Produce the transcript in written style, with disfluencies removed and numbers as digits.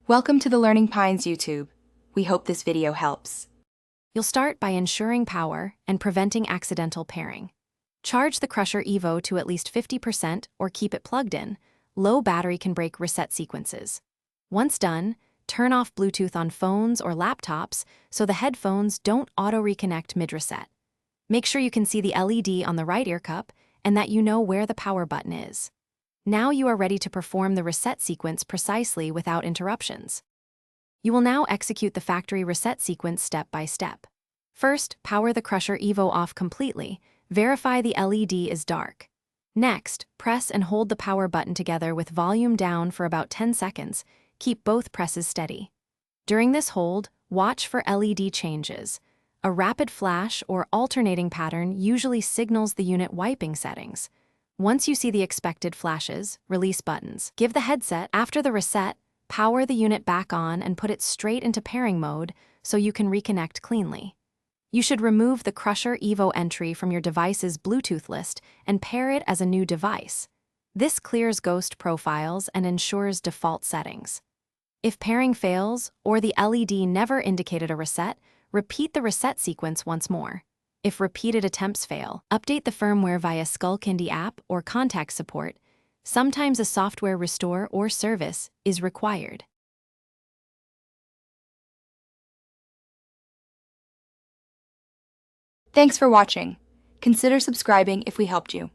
Welcome to the Learning Pines YouTube. We hope this video helps. You'll start by ensuring power and preventing accidental pairing. Charge the Crusher Evo to at least 50% or keep it plugged in. Low battery can break reset sequences. Once done, turn off Bluetooth on phones or laptops so the headphones don't auto-reconnect mid-reset. Make sure you can see the LED on the right ear cup and that you know where the power button is. Now you are ready to perform the reset sequence precisely without interruptions. You will now execute the factory reset sequence step by step. First, power the Crusher Evo off completely. Verify the LED is dark. Next, press and hold the power button together with volume down for about 10 seconds. Keep both presses steady. During this hold, watch for LED changes. A rapid flash or alternating pattern usually signals the unit wiping settings. Once you see the expected flashes, release buttons. Give the headset, after the reset, power the unit back on and put it straight into pairing mode so you can reconnect cleanly. You should remove the Crusher Evo entry from your device's Bluetooth list and pair it as a new device. This clears ghost profiles and ensures default settings. If pairing fails or the LED never indicated a reset, repeat the reset sequence once more. If repeated attempts fail, update the firmware via Skullcandy app or contact support. Sometimes a software restore or service is required. Thanks for watching. Consider subscribing if we helped you.